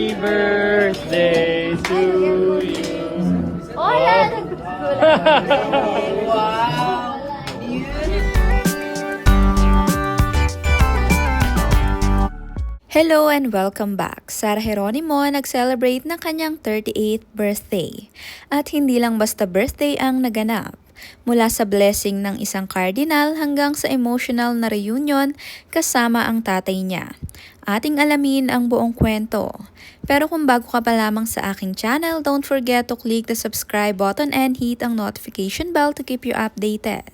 Happy birthday to you. Hola! Wow! Hello and welcome back. Sarah Geronimo nag-celebrate ng kanyang 38th birthday. At hindi lang basta birthday ang naganap. Mula sa blessing ng isang cardinal hanggang sa emotional na reunion kasama ang tatay niya. Ating alamin ang buong kwento. Pero kung bago ka pa lamang sa aking channel, don't forget to click the subscribe button and hit ang notification bell to keep you updated.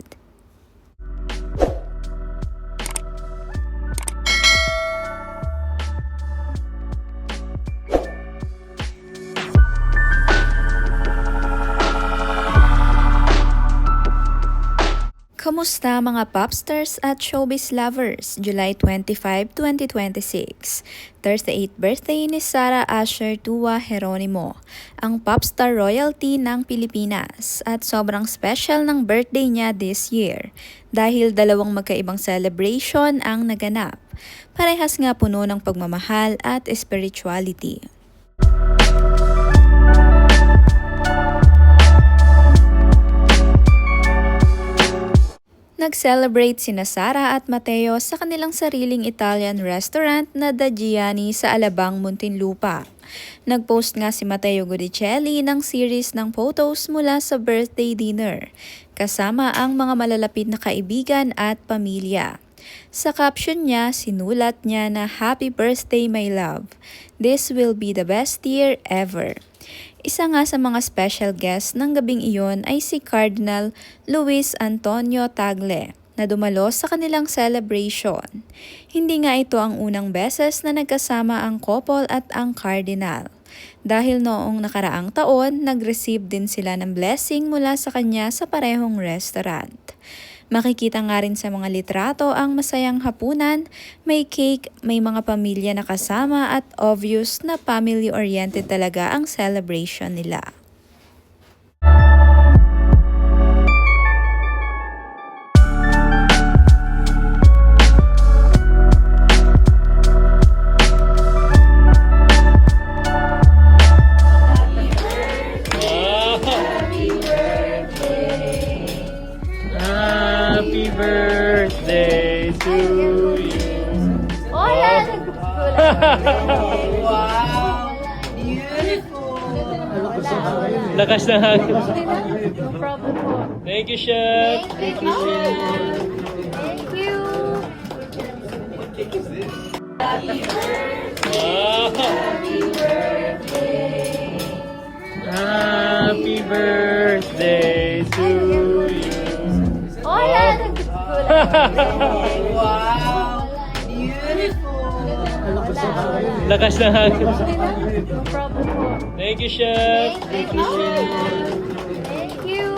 Kamusta mga popstars at showbiz lovers? July 25, 2026. 38th birthday ni Sarah Asher Tua Geronimo, ang popstar royalty ng Pilipinas. At sobrang special ng birthday niya this year dahil dalawang magkaibang celebration ang naganap. Parehas nga puno ng pagmamahal at spirituality. Nag-celebrate sina Sara at Matteo sa kanilang sariling Italian restaurant na Da Gianni sa Alabang, Muntinlupa. Nag-post nga si Matteo Guidicelli ng series ng photos mula sa birthday dinner, kasama ang mga malalapit na kaibigan at pamilya. Sa caption niya, sinulat niya na Happy birthday my love. This will be the best year ever. Isa nga sa mga special guest ng gabing iyon ay si Cardinal Luis Antonio Tagle na dumalo sa kanilang celebration. Hindi nga ito ang unang beses na nagkasama ang couple at ang Cardinal. Dahil noong nakaraang taon, nag-receive din sila ng blessing mula sa kanya sa parehong restaurant. Makikita nga rin sa mga litrato ang masayang hapunan, may cake, may mga pamilya na kasama at obvious na family-oriented talaga ang celebration nila. Happy birthday to you. Hola! Wow! Beautiful! Lakas ng hangin. No problem po. Thank you, Chef. Thank you. Thank you. Wow. Happy birthday to you. Hola! Wow! Beautiful! Lakas ng hangin. No problem po. Thank you, Chef. Thank you. Thank you.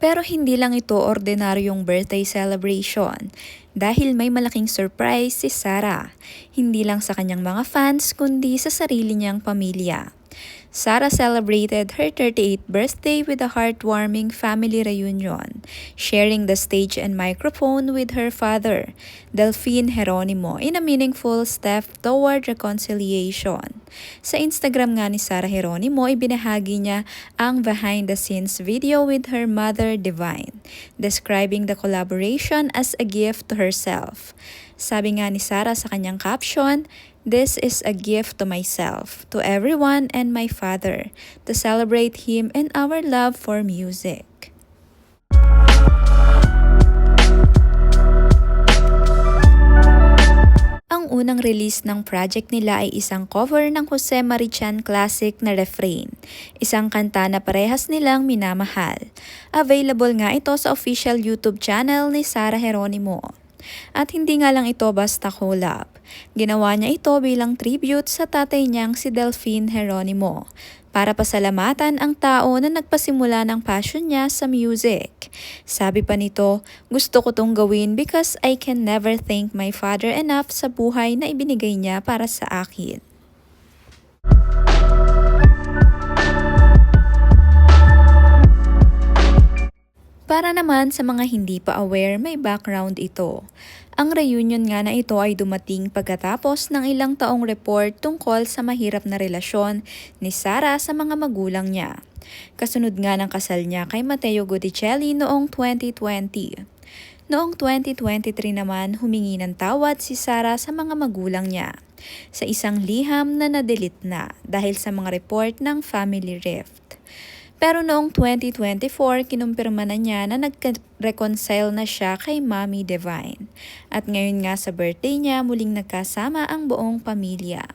Pero hindi lang ito ordinaryong birthday celebration dahil may malaking surprise si Sarah. Hindi lang sa kanyang mga fans kundi sa sarili niyang pamilya. Sarah celebrated her 38th birthday with a heartwarming family reunion, sharing the stage and microphone with her father, Delphine Geronimo, in a meaningful step toward reconciliation. Sa Instagram nga ni Sarah Geronimo, ibinahagi niya ang behind-the-scenes video with her mother, Divine, describing the collaboration as a gift to herself. Sabi nga ni Sarah sa kanyang caption, "This is a gift to myself, to everyone and my father, to celebrate him and our love for music." Ang unang release ng project nila ay isang cover ng Jose Marichan classic na Refrain, isang kanta na parehas nilang minamahal. Available nga ito sa official YouTube channel ni Sarah Geronimo. At hindi nga lang ito basta collab. Ginawa niya ito bilang tribute sa tatay niyang si Delphine Geronimo para pasalamatan ang tao na nagpasimula ng passion niya sa music. Sabi pa nito, "Gusto ko tong gawin because I can never thank my father enough sa buhay na ibinigay niya para sa akin." Para naman sa mga hindi pa aware, may background ito. Ang reunion nga na ito ay dumating pagkatapos ng ilang taong report tungkol sa mahirap na relasyon ni Sara sa mga magulang niya. Kasunod nga ng kasal niya kay Matteo Gudicelli noong 2020. Noong 2023 naman, humingi ng tawad si Sara sa mga magulang niya sa isang liham na na-delete na dahil sa mga report ng family rift. Pero noong 2024, kinumpirma na niya na nag-reconcile na siya kay Mommy Divine. At ngayon nga sa birthday niya, muling nagkasama ang buong pamilya.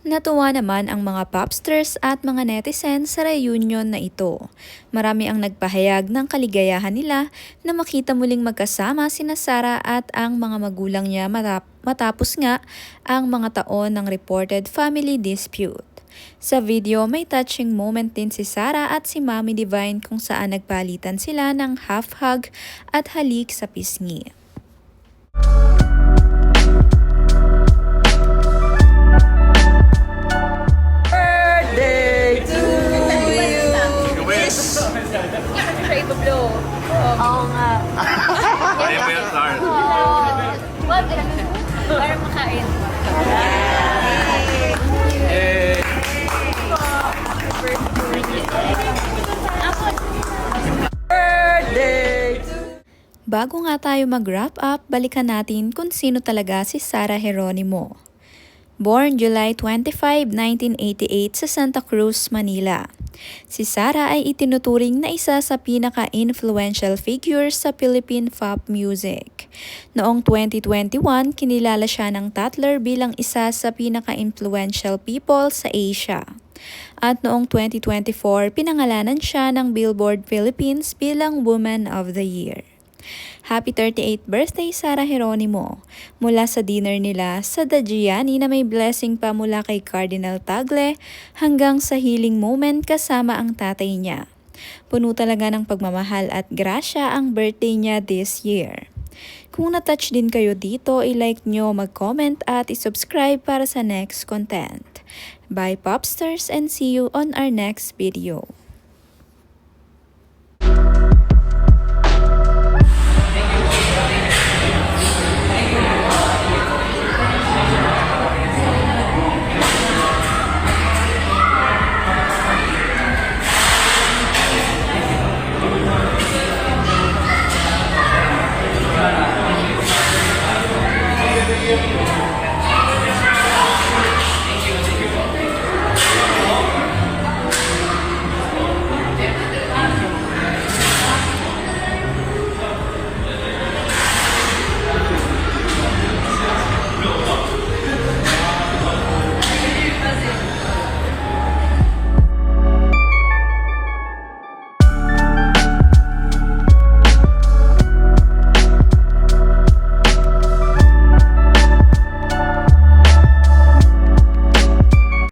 Natuwa naman ang mga popsters at mga netizens sa reunion na ito. Marami ang nagpahayag ng kaligayahan nila na makita muling magkasama sina Sara at ang mga magulang niya matapos nga ang mga taon ng reported family dispute. Sa video, may touching moment din si Sara at si Mommy Divine kung saan nagpalitan sila ng half hug at halik sa pisngi. Oo nga. Kaya mo yung start. Wag, para makain. Bago nga tayo mag-wrap up, balikan natin kung sino talaga si Sara Geronimo. Born July 25, 1988 sa Santa Cruz, Manila. Si Sara ay itinuturing na isa sa pinaka-influential figures sa Philippine pop music. Noong 2021, kinilala siya ng Tatler bilang isa sa pinaka-influential people sa Asia. At noong 2024, pinangalanan siya ng Billboard Philippines bilang Woman of the Year. Happy 38th birthday, Sara Geronimo! Mula sa dinner nila sa Dagiani na may blessing pa mula kay Cardinal Tagle hanggang sa healing moment kasama ang tatay niya. Puno talaga ng pagmamahal at grasya ang birthday niya this year. Kung na-touch din kayo dito, i-like nyo, mag-comment at i-subscribe para sa next content. Bye Popsters and see you on our next video.